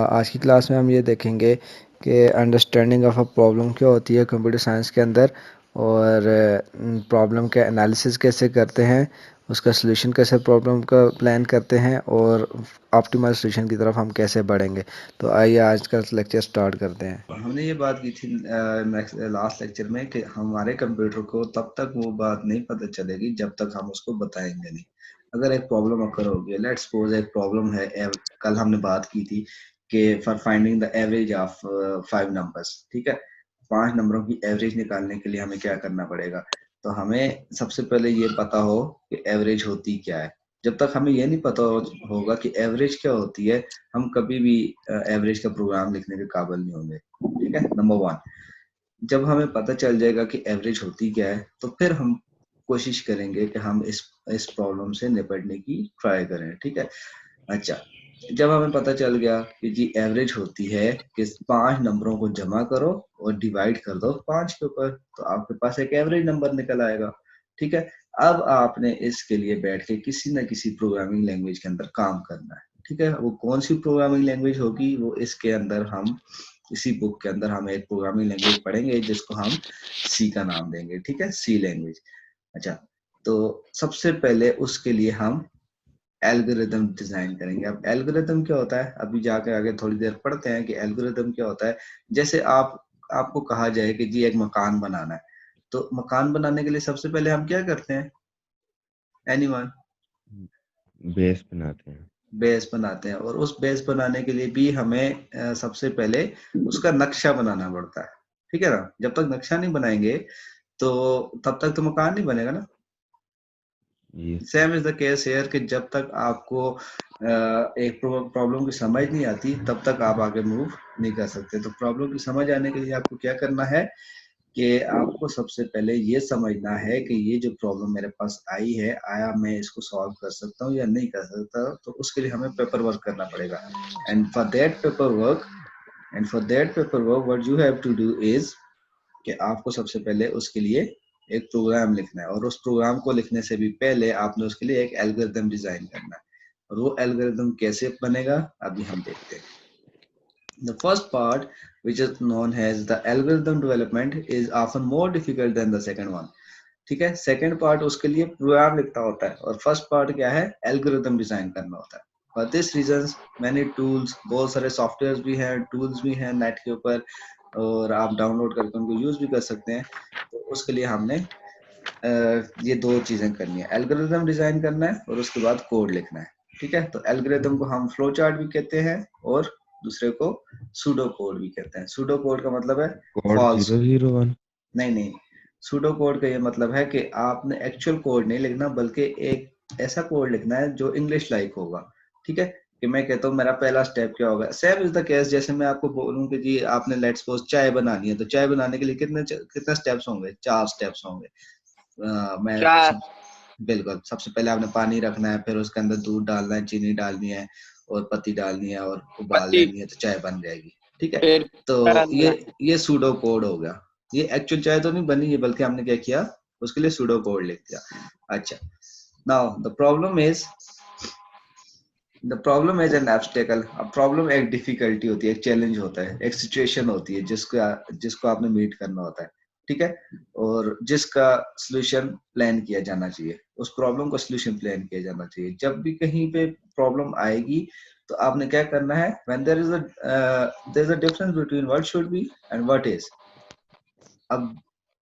आज की क्लास में हम ये देखेंगे कि अंडरस्टैंडिंग ऑफ अ प्रॉब्लम क्या होती है कंप्यूटर साइंस के अंदर, और प्रॉब्लम का एनालिसिस कैसे करते हैं, उसका सलूशन कैसे प्रॉब्लम का प्लान करते हैं, और ऑप्टिमल सलूशन की तरफ हम कैसे बढ़ेंगे। तो आइए आज का लेक्चर स्टार्ट करते हैं। हमने ये बात की थी लास्ट लेक्चर में कि हमारे कंप्यूटर को तब तक वो बात नहीं पता चलेगी जब तक हम उसको बताएंगे नहीं। अगर एक प्रॉब्लम अकर होगी, लेट्स सपोज एक प्रॉब्लम है, कल हमने बात की थी कि for finding the average of 5 numbers, ठीक है। 5 नंबरों की एवरेज निकालने के लिए हमें क्या करना पड़ेगा? तो हमें सबसे पहले ये पता हो कि एवरेज होती क्या है। जब तक हमें ये नहीं पता होगा कि एवरेज क्या होती है, हम कभी भी एवरेज का प्रोग्राम लिखने के काबिल नहीं होंगे। ठीक है, नंबर 1। जब हमें पता चल जाएगा कि एवरेज होती क्या है, तो फिर हम कोशिश करेंगे कि हम इस प्रॉब्लम से निपटने की ट्राई करें। ठीक है। अच्छा, जब हमें पता चल गया कि जी एवरेज होती है कि 5 नंबरों को जमा करो और डिवाइड कर दो 5 के ऊपर, तो आपके पास एक एवरेज नंबर निकल आएगा। ठीक है। अब आपने इसके लिए बैठ के किसी न किसी प्रोग्रामिंग लैंग्वेज के अंदर काम करना है। ठीक है, वो कौन सी प्रोग्रामिंग लैंग्वेज होगी, वो इसके अंदर हम इसी बुक के अंदर हम एक प्रोग्रामिंग लैंग्वेज पढ़ेंगे जिसको हम सी का नाम देंगे। ठीक है, सी लैंग्वेज। अच्छा, तो सबसे पहले उसके लिए हम एल्गोरिदम डिजाइन करेंगे। अब एल्गोरिदम क्या होता है, अभी जाके आगे थोड़ी देर पढ़ते हैं कि एल्गोरिदम क्या होता है। जैसे आपको कहा जाए कि जी एक मकान बनाना है, तो मकान बनाने के लिए सबसे पहले हम क्या करते हैं? एनीवन? बेस बनाते हैं। बेस बनाते हैं, और उस बेस बनाने के लिए भी हमें सबसे पहले उसका नक्शा बनाना पड़ता है। ठीक है ना, जब तक नक्शा नहीं बनाएंगे तो तब तक तो मकान नहीं बनेगा ना। ये same is the case hair कि जब तक आपको एक प्रॉब्लम की समझ नहीं आती तब तक आप आगे मूव नहीं कर सकते। तो प्रॉब्लम की समझ आने के लिए आपको क्या करना है कि आपको सबसे पहले ये समझना है कि ये जो प्रॉब्लम मेरे पास आई है, आया मैं इसको सॉल्व कर सकता हूँ या नहीं कर सकता। तो उसके लिए हमें पेपर वर्क करना पड़ेगा। And for that paper work what you have to do is कि आपको सबसे पहले उसके लिए एक प्रोग्राम लिखना है, और उस प्रोग्राम को लिखने से भी पहले आपने उसके लिए एक एल्गोरिथम डिजाइन करना है। और वो एल्गोरिथम कैसे बनेगा अभी हम देखते हैं। The first part, which is known as the algorithm development, is often more difficult than the second one. ठीक है, सेकंड पार्ट उसके लिए प्रोग्राम लिखना होता है, और फर्स्ट पार्ट क्या है? एल्गोरिथम डिजाइन करना होता है। For this reasons many tools, बहुत सारे सॉफ्टवेयर भी हैं, टूल्स भी हैं नेट के ऊपर, और आप डाउनलोड करके उनको यूज भी कर सकते हैं। तो उसके लिए हमने ये दो चीजें करनी है, एल्गोरिथम डिजाइन करना है और उसके बाद कोड लिखना है। ठीक है, तो एल्गोरिथम को हम फ्लो चार्ट भी कहते हैं, और दूसरे को सूडो कोड भी कहते हैं। सूडो कोड का मतलब है कोड फॉल्स। 001। नहीं नहीं, सूडो कोड का ये मतलब है कि आपने एक्चुअल कोड नहीं लिखना, बल्कि एक ऐसा कोड लिखना है जो इंग्लिश लाइक होगा। ठीक है, कि मैं कहता हूँ मेरा पहला स्टेप क्या होगा। सेम इज द केस, जैसे मैं आपको बोलूं कि जी आपने लेट्स सपोज चाय बनानी है, तो चाय बनाने के लिए कितने स्टेप्स होंगे? 4 स्टेप्स होंगे। मैं चार। सब बिल्कुल, सबसे पहले आपने पानी रखना है, फिर उसके अंदर दूध डालना है, चीनी डालनी है, और पत्ती डालनी है, और उबाल पति लेनी है, तो चाय बन जाएगी। ठीक है, फिर तो करना है। ये सूडो कोड हो गया। ये एक्चुअल चाय तो नहीं बनी है, बल्कि हमने क्या किया, उसके लिए सूडो कोड लिख दिया। अच्छा, now the problem is an obstacle. अब प्रॉब्लम एक डिफिकल्टी होती है, एक चैलेंज होता है, एक सिचुएशन होती है जिसको आपने मीट करना होता है। ठीक है, और जिसका सॉल्यूशन प्लान किया जाना चाहिए, उस प्रॉब्लम का सॉल्यूशन प्लान किया जाना चाहिए। जब भी कहीं पे प्रॉब्लम आएगी तो आपने क्या करना है, when there is a difference between what should be and what is. अब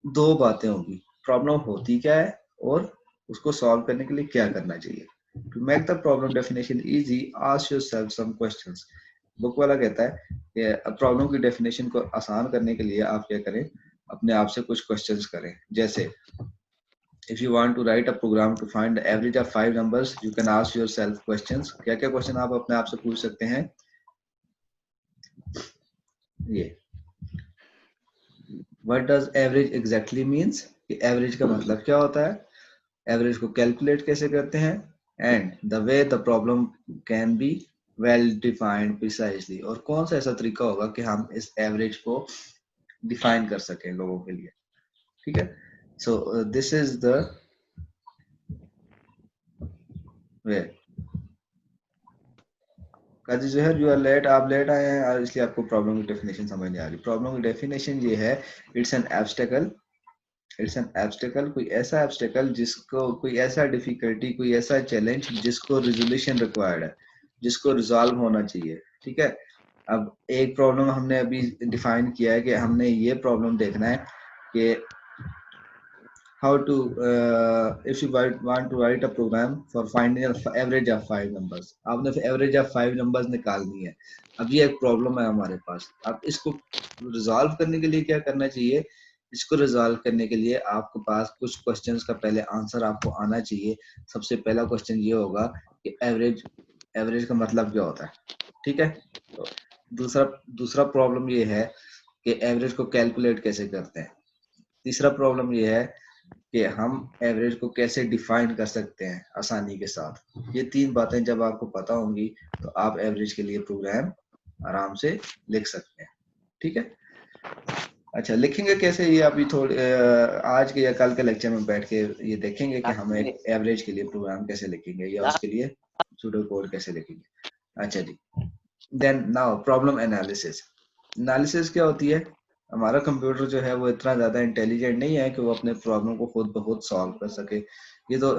दो बातें होगी, प्रॉब्लम होती क्या है और उसको सॉल्व करने के लिए क्या करना चाहिए। To make the problem definition easy, ask yourself some questions. Book वाला कहता है कि प्रॉब्लम की डेफिनेशन को आसान करने के लिए आप क्या करें, अपने आप से कुछ क्वेश्चंस करें। जैसे if you want to write a program to find the average of 5 numbers, you can ask yourself questions. क्या क्या क्वेश्चन आप अपने आप से पूछ सकते हैं? ये what does average exactly means, कि एवरेज का मतलब क्या होता है, एवरेज को कैलकुलेट कैसे करते हैं, and the way the problem can be well defined precisely, और कौन सा ऐसा तरीका होगा कि हम इस एवरेज को डिफाइन कर सकें लोगों के लिए। ठीक है, so this is the way. Kazi Johar you are late, आप लेट आए हैं और इसलिए आपको प्रॉब्लम की डेफिनेशन समझ नहीं आ रही। प्रॉब्लम की डेफिनेशन ये है, इट्स एन एब्स्टेकल, इट्स एन एब्स्टेकल, कोई ऐसा एब्स्टेकल जिसको, कोई ऐसा डिफिकल्टी, कोई ऐसा चैलेंज जिसको रिजोल्यूशन रिक्वायर्ड है, जिसको रिजॉल्व होना चाहिए। ठीक है, अब एक प्रॉब्लम हमने अभी डिफाइन किया है कि हमने ये प्रॉब्लम देखना है कि how to if you want to write a program for finding an average of 5 numbers, आपने एवरेज ऑफ 5 numbers निकालनी है। अब ये एक प्रॉब्लम है हमारे पास। अब इसको रिजॉल्व करने के लिए क्या करना चाहिए? इसको रिजॉल्व करने के लिए आपके पास कुछ क्वेश्चंस का पहले आंसर आपको आना चाहिए। सबसे पहला क्वेश्चन ये होगा कि एवरेज, एवरेज का मतलब क्या होता है। ठीक है, तो दूसरा दूसरा प्रॉब्लम ये है कि एवरेज को कैलकुलेट कैसे करते हैं। तीसरा प्रॉब्लम ये है कि हम एवरेज को कैसे डिफाइन कर सकते हैं आसानी के साथ। ये तीन बातें जब आपको पता होंगी तो आप एवरेज के लिए प्रोग्राम आराम से लिख सकते हैं। ठीक है, अच्छा लिखेंगे कैसे, ये अभी थोड़े आज के या कल के लेक्चर में बैठ के ये देखेंगे कि हम एक एवरेज के लिए प्रोग्राम कैसे लिखेंगे या उसके लिए सूडो कोड कैसे लिखेंगे। अच्छा जी, then now problem analysis. Analysis क्या होती है? हमारा कंप्यूटर जो है वो इतना ज्यादा इंटेलिजेंट नहीं है कि वो अपने प्रॉब्लम को खुद ब खुद सॉल्व कर सके। ये तो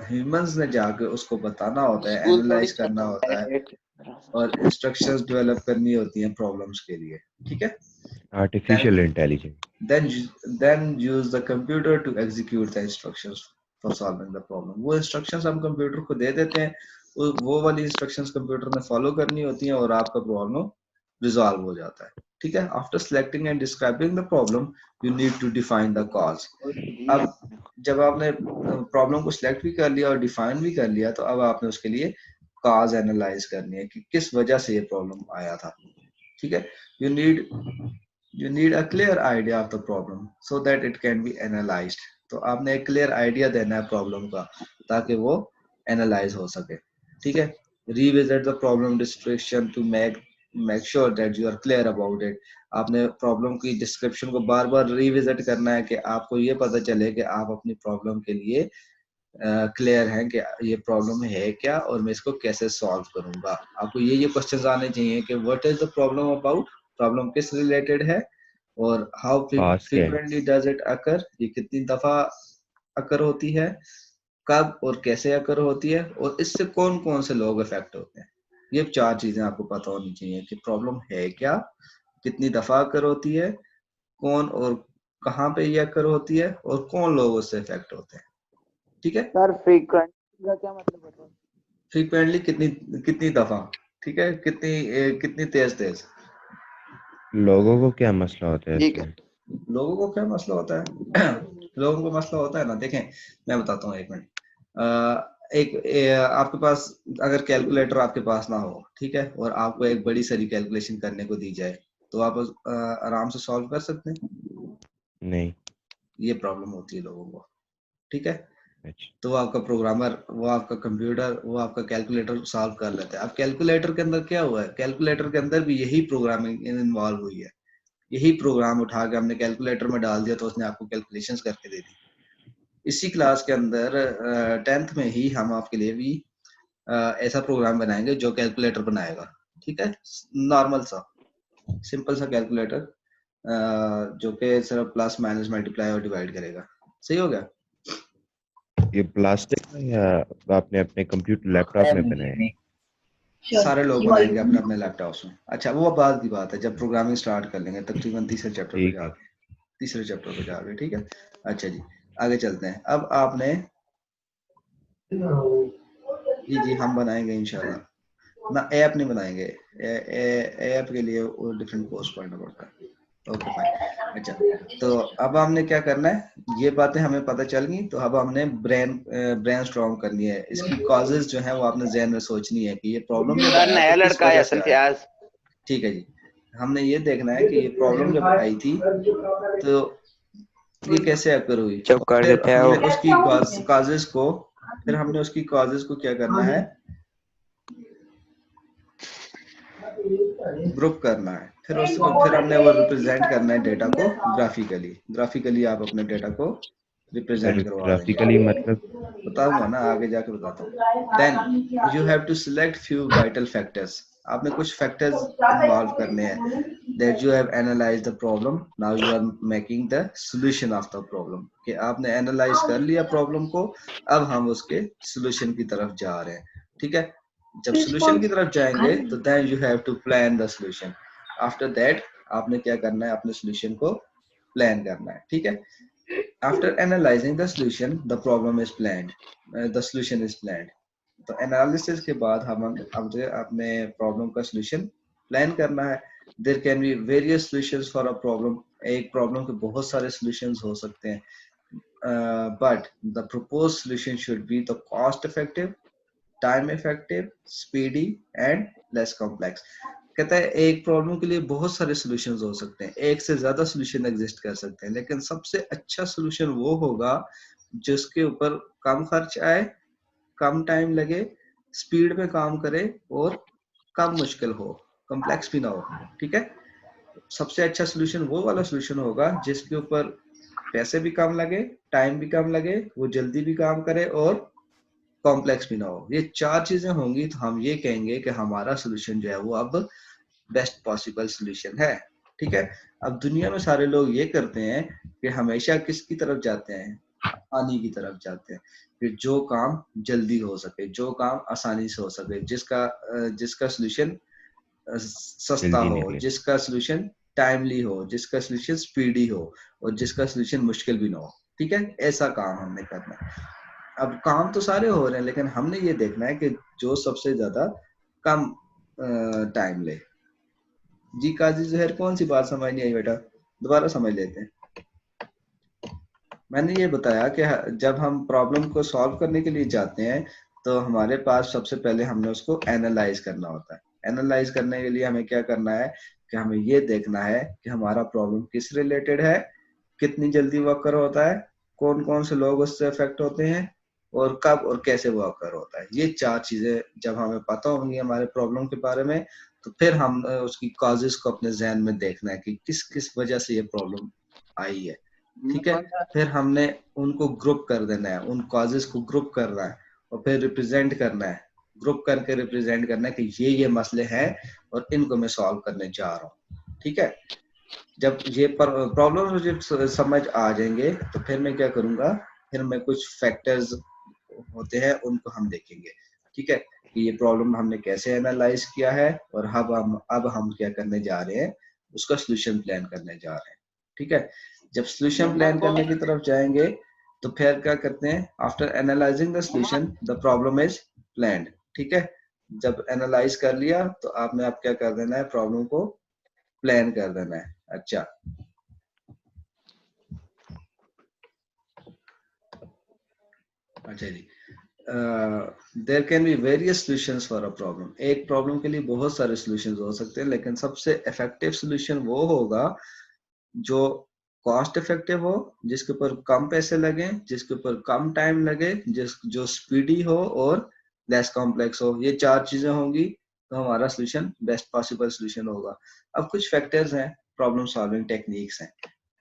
ह्यूमंस ने जाके उसको बताना होता है, एनालाइज करना होता है और इंस्ट्रक्शंस डेवलप करनी होती हैं प्रॉब्लम्स के लिए। ठीक है, artificial intelligence. then then use the computer to execute the instructions for solving the problem। वो instructions हम कंप्यूटर को दे देते हैं, वो वाली instructions कंप्यूटर ने फॉलो करनी होती हैं और आपका प्रॉब्लम रिजॉल्व हो जाता है। ठीक है, after selecting and describing the problem you need to define the cause. अब जब आपने प्रॉब्लम को सिलेक्ट भी कर लिया और डिफाइन भी कर लिया तो अब आपने उसके लिए कॉज एनालाइज करनी है कि किस वजह से ये प्रॉब्लम आया था। ठीक है, you need a clear idea of the problem so that it can be analyzed। तो आपने एक क्लियर आइडिया देना है प्रॉब्लम का ताकि वो एनालाइज हो सके। ठीक है, revisit the problem description to make sure that you are clear about it। आपने प्रॉब्लम की डिस्क्रिप्शन को बार बार रिविजिट करना है कि आपको ये पता चले कि आप अपनी प्रॉब्लम के लिए क्लियर हैं कि ये प्रॉब्लम है क्या और मैं इसको कैसे सॉल्व करूंगा। आपको ये क्वेश्चंस आने चाहिए कि what is the problem about, problem किस रिलेटेड है और हाउ पास क्या है? फ्रीक्वेंटली डज इट अकर, ये कितनी दफा अकर होती है, कब और कैसे अकर होती है और इससे कौन कौन से लोग इफेक्ट होते हैं। ये चार चीजें आपको पता होनी चाहिए कि प्रॉब्लम है क्या, कितनी दफा अकर होती है, कौन और कहाँ पे ये अकर होती है और कौन लोग उससे इफेक्ट होते हैं। ठीक है सर, फ्रीक्वेंट का क्या मतलब होता है? फ्रीक्वेंटली कितनी कितनी दफा, ठीक है, कितनी तेज तेज। लोगों को क्या मसला होता है ठीक है। इसमें? लोगों को क्या मसला होता है लोगों को मसला होता है ना, देखें मैं बताता हूँ, एक मिनट। आपके पास अगर कैलकुलेटर आपके पास ना हो, ठीक है, और आपको एक बड़ी सारी कैलकुलेशन करने को दी जाए तो आप आराम से सॉल्व कर सकते हैं? नहीं। ये प्रॉब्लम होती है लोगों को। ठीक है, अच्छा, तो वो आपका प्रोग्रामर, वो आपका कंप्यूटर, वो आपका कैलकुलेटर सॉल्व कर लेता है। अब कैलकुलेटर के अंदर क्या हुआ है, कैलकुलेटर के अंदर भी यही प्रोग्रामिंग इन्वॉल्व हुई है। यही प्रोग्राम उठा के हमने कैलकुलेटर में डाल दिया तो उसने आपको कैलकुलेशंस करके दे दी। इसी क्लास के अंदर 10th में ही हम आपके लिए भी ऐसा प्रोग्राम बनाएंगे जो कैलकुलेटर बनाएगा। ठीक है, नॉर्मल सा सिंपल सा कैलकुलेटर जो कि सिर्फ प्लस माइनस मल्टीप्लाई और डिवाइड करेगा। सही हो गया? ये प्लास्टिक है या आपने अपने कंप्यूटर लैपटॉप में बनाया है? सारे लोग बनाएंगे अपने अपने लैपटॉप्स में। अच्छा, वो बाद की बात है जब प्रोग्रामिंग स्टार्ट कर लेंगे, तकरीबन तीसरे चैप्टर पे ठीक है। जाके, तीसरे चैप्टर पे जाके। ठीक है, अच्छा जी आगे चलते हैं। अब आपने जी हम बनाएंगे इंशाल्लाह ना, ऐप नहीं बनाएंगे, ऐप के लिए वो डिफरेंट कोर्स पढ़ना पड़ता है। Okay fine. अच्छा, तो अब हमने क्या करना है, ये बातें हमें पता चल गई तो अब हमने ब्रेन स्ट्रॉन्ग करनी है। इसकी कॉजेज जो है वो आपने जहन में सोचनी है कि ये प्रॉब्लम जब आया नया तो किस लड़का है वजह असल से से आया। आज। ठीक है जी, हमने ये देखना है कि ये प्रॉब्लम जब आई थी तो ये कैसे अकर हुई, चुप और कर फिर देते हैं हमने वो। उसकी कॉजेज को, फिर हमने उसकी कॉजेज को क्या करना है, ग्रुप करना है। फिर हमने वो रिप्रेजेंट करना है डेटा को ग्राफिकली। ग्राफिकली आप अपने डेटा को रिप्रेजेंट करवा देंगे। ग्राफिकली मतलब बताऊंगा ना, आगे जाके बताता हूँ। Then you have to select few vital factors, आपने कुछ फैक्टर्स इन्वॉल्व करने हैं। That you have analyze the problem, now you are making the solution of the problem, कि आपने एनालाइज कर लिया प्रॉब्लम को, अब हम उसके सॉल्यूशन की तरफ जा रहे हैं। ठीक है, जब सॉल्यूशन की तरफ जाएंगे तो then you have to plan the solution. After that आपने क्या करना है, अपने सॉल्यूशन को प्लान करना है। ठीक है, after analyzing the solution the problem is planned, the solution is planned। तो एनालिसिस के बाद हम अपने प्रॉब्लम का सॉल्यूशन प्लान करना है। There can be various solutions for a problem, एक प्रॉब्लम के बहुत सारे सॉल्यूशंस हो सकते हैं, but the proposed solution should be the cost effective, time effective, speedy and less complex. कहता है एक प्रॉब्लम के लिए बहुत सारे सॉल्यूशंस हो सकते हैं, एक से ज्यादा सॉल्यूशन एग्जिस्ट कर सकते हैं, लेकिन सबसे अच्छा सॉल्यूशन वो होगा जिसके ऊपर कम खर्च आए, कम टाइम लगे, स्पीड में काम करे और कम मुश्किल हो, कॉम्प्लेक्स भी ना हो। ठीक है, सबसे अच्छा सॉल्यूशन वो वाला सॉल्यूशन होगा जिसके ऊपर पैसे भी कम लगे, टाइम भी कम लगे, वो जल्दी भी काम करे और कॉम्प्लेक्स भी ना हो। ये चार चीजें होंगी तो हम ये कहेंगे कि हमारा सॉल्यूशन जो है वो अब बेस्ट पॉसिबल सॉल्यूशन है। ठीक है, अब दुनिया में सारे लोग ये करते हैं कि हमेशा किसकी तरफ जाते हैं, आसानी की तरफ जाते हैं, कि जो काम जल्दी हो सके, जो काम आसानी से हो सके, जिसका सॉल्यूशन सस्ता जल्दी हो, निकले। जिसका सॉल्यूशन टाइमली हो, जिसका सॉल्यूशन स्पीडी हो और जिसका सॉल्यूशन मुश्किल भी ना हो। ठीक है, ऐसा काम हमने करना है। अब काम तो सारे हो रहे हैं, लेकिन हमने ये देखना है कि जो सबसे ज्यादा कम टाइम ले। जी काजी जहर, कौन सी बात समझ नहीं आई बेटा, दोबारा समझ लेते हैं। मैंने ये बताया कि जब हम प्रॉब्लम को सॉल्व करने के लिए जाते हैं तो हमारे पास सबसे पहले हमने उसको एनालाइज करना होता है। एनालाइज करने के लिए हमें क्या करना है कि हमें ये देखना है कि हमारा प्रॉब्लम किस रिलेटेड है, कितनी जल्दी वो अकर होता है, कौन कौन से लोग उससे अफेक्ट होते हैं और कब और कैसे वो अकर होता है। ये चार चीजें जब हमें पता होंगी हमारे प्रॉब्लम के बारे में, तो फिर हम उसकी कॉजेस को अपने जहन में देखना है कि किस किस वजह से ये प्रॉब्लम आई है। ठीक है, फिर हमने उनको ग्रुप कर देना है, उन कॉजेस को ग्रुप करना है और फिर रिप्रेजेंट करना है, ग्रुप करके रिप्रेजेंट करना है कि ये मसले हैं और इनको मैं सॉल्व करने जा रहा हूँ। ठीक है, जब ये प्रॉब्लम मुझे समझ आ जाएंगे तो फिर मैं क्या करूंगा, फिर मैं कुछ फैक्टर्स होते हैं उनको हम देखेंगे। ठीक है, कि ये प्रॉब्लम हमने कैसे एनालाइज किया है और अब हम क्या करने जा रहे हैं, उसका सॉल्यूशन प्लान करने जा रहे हैं। ठीक है, जब सॉल्यूशन प्लान करने की तरफ जाएंगे तो फिर क्या करते हैं, after analysing the solution the problem is planned. ठीक है, जब एनालाइज कर लिया तो आपने अब क्या कर देना है, प्रॉब्लम को प्लान कर देना है। अच्छा, अच्छा जी, there can be various solutions for a problem. एक प्रॉब्लम के लिए बहुत सारे सॉल्यूशंस हो सकते हैं, लेकिन सबसे इफेक्टिव सॉल्यूशन वो होगा जो कॉस्ट इफेक्टिव हो, जिसके ऊपर कम पैसे लगे, जिसके ऊपर कम टाइम लगे, जो स्पीडी हो और लेस कॉम्प्लेक्स हो। ये चार चीजें होंगी तो हमारा सॉल्यूशन बेस्ट पॉसिबल सॉल्यूशन होगा। अब कुछ फैक्टर्स हैं, प्रॉब्लम सॉल्विंग टेक्निक्स हैं।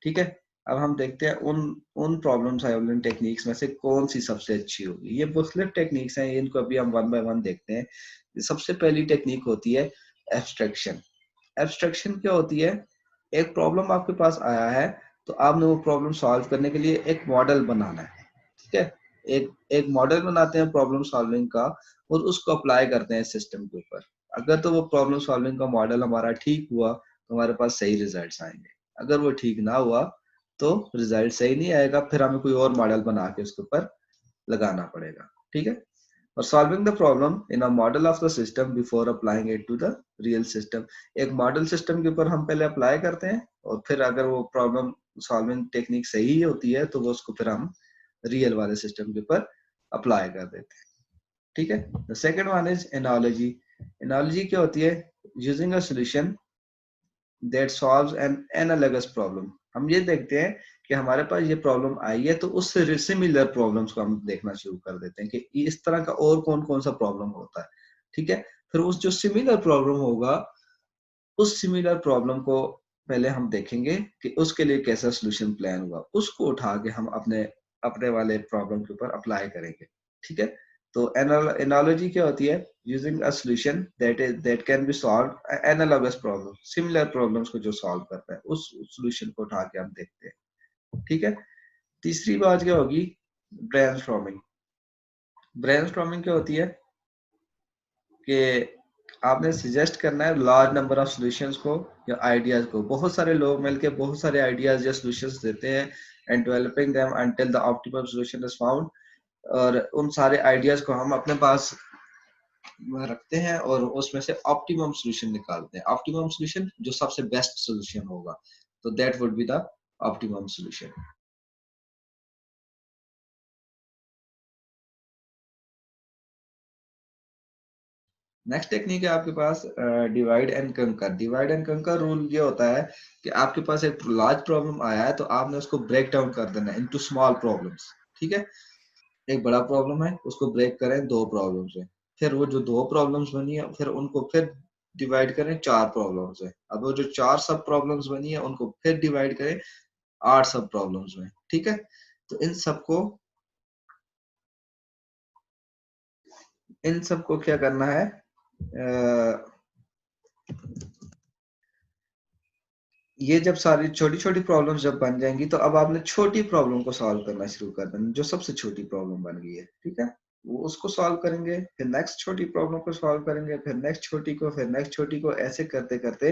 ठीक है, अब हम देखते हैं उन उन प्रॉब्लम सॉल्विंग टेक्निक्स में से कौन सी सबसे अच्छी होगी। ये मुख्तलिफ टेक्निक्स हैं, इनको अभी हम वन बाय वन देखते हैं। सबसे पहली टेक्निक होती है एब्स्ट्रैक्शन। एब्स्ट्रैक्शन क्या होती है, एक प्रॉब्लम आपके पास आया है तो आपने वो प्रॉब्लम सॉल्व करने के लिए एक मॉडल बनाना है। ठीक है, एक एक मॉडल बनाते हैं प्रॉब्लम सॉल्विंग का और उसको अप्लाई करते हैं सिस्टम के ऊपर। अगर तो वो प्रॉब्लम सॉल्विंग का मॉडल हमारा ठीक हुआ तो हमारे पास सही रिजल्ट्स आएंगे, अगर वो ठीक ना हुआ तो रिजल्ट सही नहीं आएगा, फिर हमें कोई और मॉडल बना के उसके ऊपर लगाना पड़ेगा। ठीक है, और solving the problem in a model of the system before applying it to the real system. एक मॉडल सिस्टम के ऊपर हम पहले अप्लाई करते हैं और फिर अगर वो प्रॉब्लम सॉल्विंग टेक्निक सही होती है तो वो उसको फिर हम रियल वाले सिस्टम के ऊपर अप्लाई कर देते हैं। ठीक है, the second one is analogy. Analogy क्या होती है, using a solution that solves an analogous problem. हम ये देखते हैं कि हमारे पास ये प्रॉब्लम आई है तो उससे सिमिलर प्रॉब्लम्स को हम देखना शुरू कर देते हैं कि इस तरह का और कौन कौन सा प्रॉब्लम होता है। ठीक है, फिर उस जो सिमिलर प्रॉब्लम होगा उस सिमिलर प्रॉब्लम को पहले हम देखेंगे कि उसके लिए कैसा सॉल्यूशन प्लान हुआ, उसको उठा के हम अपने अपने वाले प्रॉब्लम के ऊपर अप्लाई करेंगे, ठीक है। तो एनालॉजी क्या होती है? Using a solution that can be solve analogous problem, similar problems को जो सॉल्व करता है उस सॉल्यूशन को उठा के हम देखते हैं, ठीक है। तीसरी बात क्या होगी? ब्रेनस्टॉर्मिंग। ब्रेनस्टॉर्मिंग क्या होती है कि आपने सजेस्ट करना है लार्ज नंबर ऑफ सॉल्यूशंस को या आइडियाज को। बहुत सारे लोग मिलके बहुत सारे आइडियाज या सॉल्यूशंस देते हैं and developing them until the optimum solution is found. और उन सारे आइडियाज को हम अपने पास रखते हैं और उसमें से ऑप्टिमम सॉल्यूशन निकालते हैं। ऑप्टिमम सॉल्यूशन जो सबसे बेस्ट सॉल्यूशन होगा, तो that would be the optimum solution. Next technique है आपके पास डिवाइड एंड कंकर। डिवाइड एंड कंकर रूल ये होता है कि आपके पास एक लार्ज प्रॉब्लम आया है तो आपने उसको ब्रेक डाउन कर देना है इनटू स्मॉल प्रॉब्लम्स, ठीक है। एक बड़ा प्रॉब्लम है, उसको ब्रेक करें दो प्रॉब्लम्स में, फिर वो जो दो प्रॉब्लम्स बनी है फिर उनको फिर डिवाइड करें चार प्रॉब्लम्स में। अब वो जो चार सब प्रॉब्लम्स बनी है उनको फिर डिवाइड करें 8 सब प्रॉब्लम्स में, ठीक है। तो इन सबको क्या करना है? ये जब सारी छोटी छोटी प्रॉब्लम्स जब बन जाएंगी तो अब आपने छोटी प्रॉब्लम को सॉल्व करना शुरू कर देना, जो सबसे छोटी प्रॉब्लम बन गई है, ठीक है। वो उसको सॉल्व करेंगे, फिर नेक्स्ट छोटी प्रॉब्लम को सॉल्व करेंगे, फिर नेक्स्ट छोटी को, फिर नेक्स्ट छोटी को, ऐसे करते करते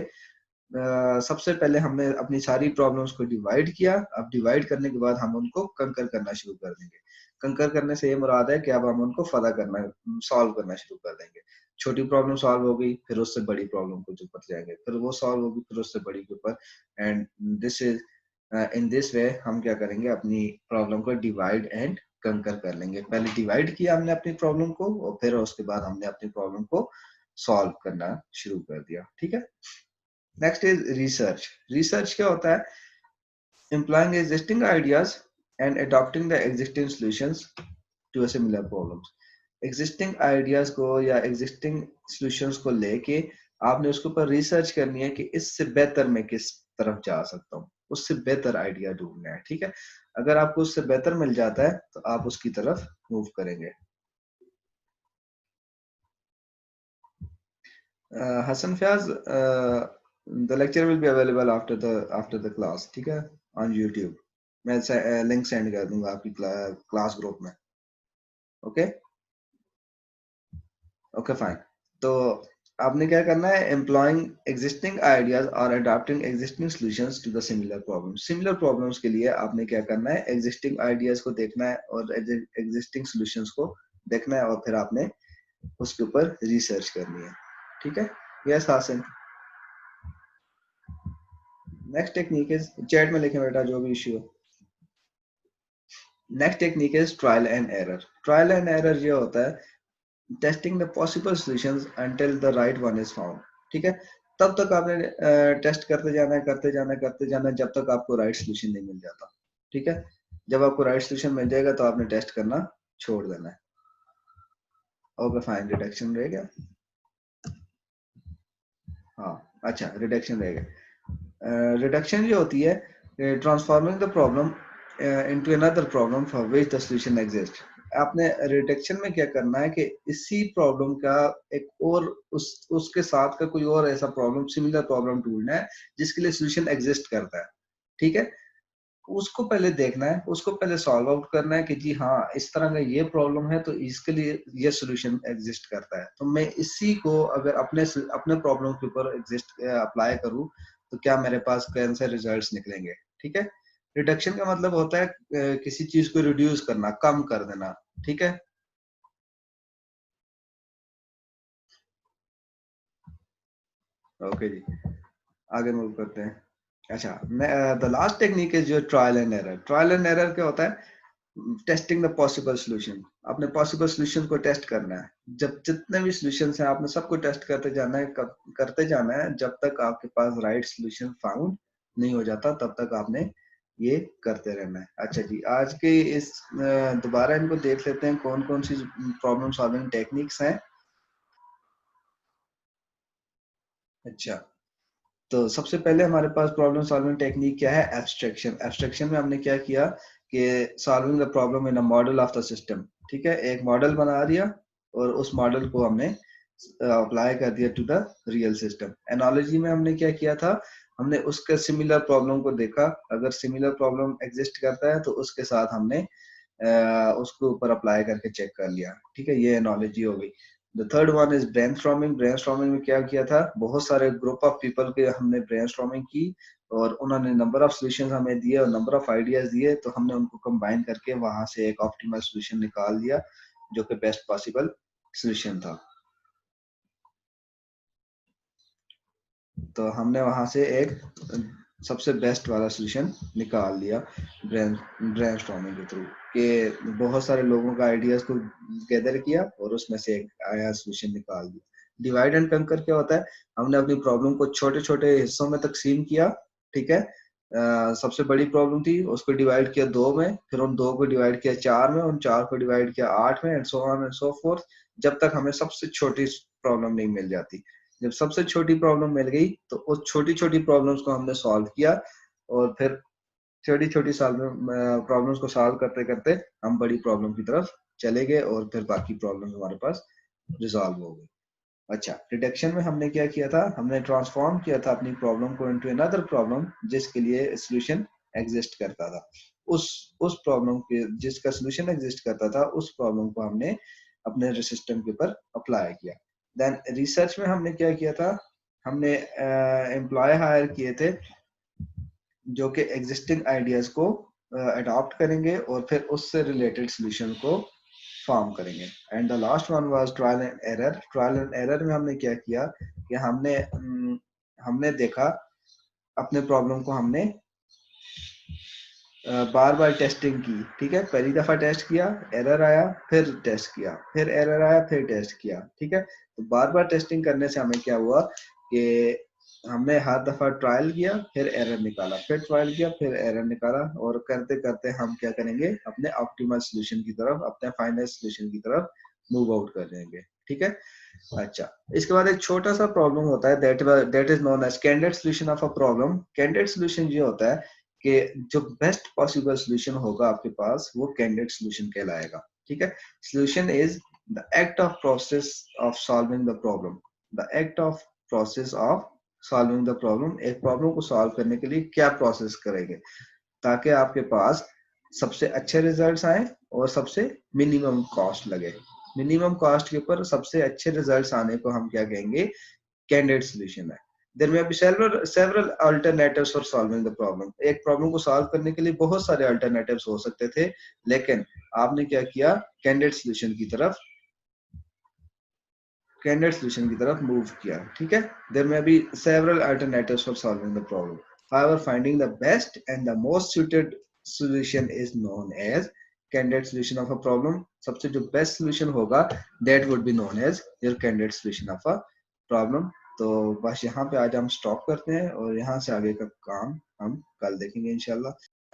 सबसे पहले हमने अपनी सारी प्रॉब्लम्स को डिवाइड किया। अब डिवाइड करने के बाद हम उनको कंकर करना शुरू कर देंगे। कंकर करने से ये मुराद है कि अब हम उनको फला करना, सॉल्व करना शुरू कर देंगे। छोटी प्रॉब्लम सॉल्व हो गई, फिर उससे बड़ी प्रॉब्लम के ऊपर जाएंगे, फिर वो सॉल्व होगी, फिर उससे बड़ी के ऊपर। And this is in this way हम क्या करेंगे? अपनी प्रॉब्लम को डिवाइड एंड कंकर कर लेंगे। पहले डिवाइड किया हमने अपनी प्रॉब्लम को और फिर उसके बाद हमने अपनी प्रॉब्लम को सॉल्व करना शुरू कर दिया, ठीक है। Next is research. रिसर्च क्या होता है? employing existing ideas and adopting the existing solutions to a similar problems। existing ideas को या existing solutions को लेके आपने उसके ऊपर रिसर्च करनी है कि इससे बेहतर मैं किस तरफ जा सकता हूँ, उससे बेहतर आइडिया ढूंढना है, ठीक है। अगर आपको उससे बेहतर मिल जाता है तो आप उसकी तरफ मूव करेंगे। Hasan Fayaz, the lecture will be available after the class, ठीक है, ऑन यूट्यूब। मैं लिंक सेंड कर दूंगा आपकी क्लास ग्रुप में। Okay okay fine. तो आपने क्या करना है? एम्प्लॉइंग एग्जिस्टिंग आइडियाज और adopting existing solutions to the similar problems. Similar problems के लिए आपने क्या करना है? एग्जिस्टिंग आइडियाज को देखना है और एग्जिस्टिंग सॉल्यूशंस को देखना है और फिर आपने उसके ऊपर रिसर्च करनी है, ठीक है। Yes Haseen. Next technique is, chat में लिखें बेटा जो भी इश्यू हो। Next technique is trial and error. Trial and error ये होता है testing the possible solutions until the right one is found, ठीक है। तब तक आपने टेस्ट करते जाना है, करते जाना है, करते जाना है, जब तक आपको राइट सॉल्यूशन नहीं मिल जाता, ठीक है। जब आपको राइट सॉल्यूशन मिल जाएगा तो आपने टेस्ट करना छोड़ देना है। Okay fine. रिडक्शन रहेगा, हाँ अच्छा, रिडक्शन रहेगा। रिडक्शन ये होती है transforming the problem into another problem for which the solution exist. आपने रिडक्शन में क्या करना है कि इसी प्रॉब्लम का एक और उसके साथ का कोई और ऐसा प्रॉब्लम, सिमिलर प्रॉब्लम ढूंढना है जिसके लिए सॉल्यूशन एग्जिस्ट करता है, ठीक है। उसको पहले देखना है, उसको पहले सॉल्व आउट करना है कि जी हाँ इस तरह का ये प्रॉब्लम है तो इसके लिए ये सॉल्यूशन एग्जिस्ट करता है। तो मैं इसी को अगर अपने प्रॉब्लम के ऊपर एग्जिस्ट अप्लाई करूँ तो क्या मेरे पास कौन से रिजल्ट्स निकलेंगे, ठीक है। रिडक्शन का मतलब होता है किसी चीज को रिड्यूस करना, कम कर देना, ठीक है। ओके जी, आगे मूव करते हैं। अच्छा, द लास्ट टेक्निक इज जो trial and error. Trial and error क्या होता है? Testing the possible solution. आपने पॉसिबल सॉल्यूशन को टेस्ट करना है। जब जितने भी सॉल्यूशन हैं आपने सबको टेस्ट करते जाना है, करते जाना है जब तक आपके पास राइट सॉल्यूशन फाउंड नहीं हो जाता, तब तक आपने ये करते रहना है। अच्छा जी, आज के इस दोबारा इनको देख लेते हैं कौन कौन सी प्रॉब्लम सॉल्विंग टेक्निक्स हैं। अच्छा, तो सबसे पहले हमारे पास प्रॉब्लम सॉल्विंग टेक्निक क्या है? एब्स्ट्रैक्शन। एब्स्ट्रैक्शन में हमने क्या किया कि solving the problem in a model of the system. ठीक है, एक मॉडल बना दिया और उस मॉडल को हमने अप्लाई कर दिया to the real system. Analogy में हमने क्या किया था, हमने उसके सिमिलर प्रॉब्लम को देखा, अगर सिमिलर प्रॉब्लम एग्जिस्ट करता है तो उसके साथ हमने उसको ऊपर अप्लाई करके चेक कर लिया। ठीक है, ये एनालॉजी हो गई। The third one is brainstorming. Brainstorming में क्या किया था, बहुत सारे ग्रुप ऑफ पीपल के हमने ब्रेनस्टॉर्मिंग की और उन्होंने नंबर ऑफ सॉल्यूशंस हमें दिए और नंबर ऑफ आइडियाज दिए, तो हमने उनको कंबाइन करके वहां से एक ऑप्टिमल सॉल्यूशन निकाल दिया जो कि बेस्ट पॉसिबल सॉल्यूशन था। तो हमने वहां से एक सबसे बेस्ट वाला सॉल्यूशन निकाल लिया ब्रेनस्टॉर्मिंग के थ्रू, कि बहुत सारे लोगों का आइडियाज को गैदर किया और उसमें से एक आया सॉल्यूशन निकाल दिया। डिवाइड एंड कंकर क्या होता है, हमने अपनी प्रॉब्लम को छोटे छोटे हिस्सों में तकसीम किया। ठीक है, सबसे बड़ी प्रॉब्लम थी, उसको डिवाइड किया 2 में, फिर उन 2 को डिवाइड किया 4 में, उन 4 को डिवाइड किया 8 में, and so on and so fourth, जब तक हमें सबसे छोटी प्रॉब्लम नहीं मिल जाती। जब सबसे छोटी प्रॉब्लम मिल गई तो उस छोटी छोटी प्रॉब्लम्स को हमने सॉल्व किया और फिर छोटी छोटी प्रॉब्लम्स को सॉल्व करते करते हम बड़ी प्रॉब्लम की तरफ चले गए और फिर बाकी प्रॉब्लम्स हमारे पास रिजॉल्व हो गई। अच्छा, रिडक्शन में हमने क्या किया था, हमने ट्रांसफॉर्म किया था अपनी प्रॉब्लम को इनटू अनदर प्रॉब्लम जिसके लिए सॉल्यूशन एग्जिस्ट करता था। उस प्रॉब्लम के जिसका सॉल्यूशन एग्जिस्ट करता था उस प्रॉब्लम को हमने अपने सिस्टम के ऊपर अप्लाई किया। देन रिसर्च में हमने क्या किया था, हमने एम्प्लॉय हायर किए थे जो कि एग्जिस्टिंग आइडियाज को अडॉप्ट करेंगे और फिर उससे रिलेटेड सॉल्यूशन को फॉर्म करेंगे। And the last one was trial and error. Trial and error में हमने क्या किया कि हमने देखा अपने प्रॉब्लम को हमने बार बार टेस्टिंग की। ठीक है, पहली दफा टेस्ट किया, एरर आया, फिर टेस्ट किया, फिर एरर आया, फिर टेस्ट किया। ठीक है, तो बार बार टेस्टिंग करने से हमें क्या हुआ कि हमने हर दफा ट्रायल किया, फिर एरर निकाला, फिर ट्रायल किया, फिर एरर निकाला, और करते करते हम क्या करेंगे, अपने ऑप्टिमल सॉल्यूशन की तरफ, अपने फाइनल सॉल्यूशन की तरफ मूव आउट कर जाएंगे। ठीक है, अच्छा, इसके बाद एक छोटा सा प्रॉब्लम होता है that is known as candidate solution of a problem. Candidate solution ये होता है कि जो बेस्ट पॉसिबल सॉल्यूशन होगा आपके पास वो कैंडिडेट सॉल्यूशन कहलाएगा। ठीक है, solution is the act of process of solving the problem. The act of process of solving the problem, एक प्रॉब्लम को सॉल्व करने के लिए क्या प्रोसेस करेंगे ताकि आपके पास सबसे अच्छे रिजल्ट्स आए और सबसे मिनिमम कॉस्ट लगे। मिनिमम कॉस्ट के ऊपर सबसे अच्छे रिजल्ट्स आने को हम क्या कहेंगे, कैंडिडेट सॉल्यूशन है। There may be several alternatives for solving the problem. एक प्रॉब्लम को सॉल्व करने के लिए बहुत सारे अल्टरनेटिव्स हो सकते थे, लेकिन आपने क्या किया, कैंडिडेट सॉल्यूशन की तरफ मूव किया। ठीक है, there may be several alternatives for solving the problem. However, finding the best and the most suited solution is known as candidate solution of a problem. सबसे जो best solution होगा that would be known as your candidate solution of a problem. तो बस यहाँ पे आज हम stop करते हैं और यहाँ से आगे का काम हम कल देखेंगे इंशाल्लाह।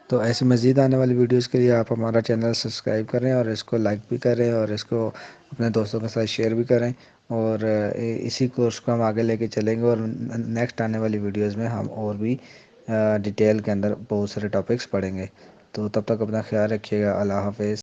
तो ऐसे मज़ीद आने वाली वीडियोस के लिए आप हमारा चैनल सब्सक्राइब करें और इसको लाइक भी करें और इसको अपने दोस्तों के साथ शेयर भी करें, और इसी कोर्स को हम आगे लेके चलेंगे और नेक्स्ट आने वाली वीडियोस में हम और भी डिटेल के अंदर बहुत सारे टॉपिक्स पढ़ेंगे। तो तब तक अपना ख्याल रखिएगा। अल्लाह हाफिज़।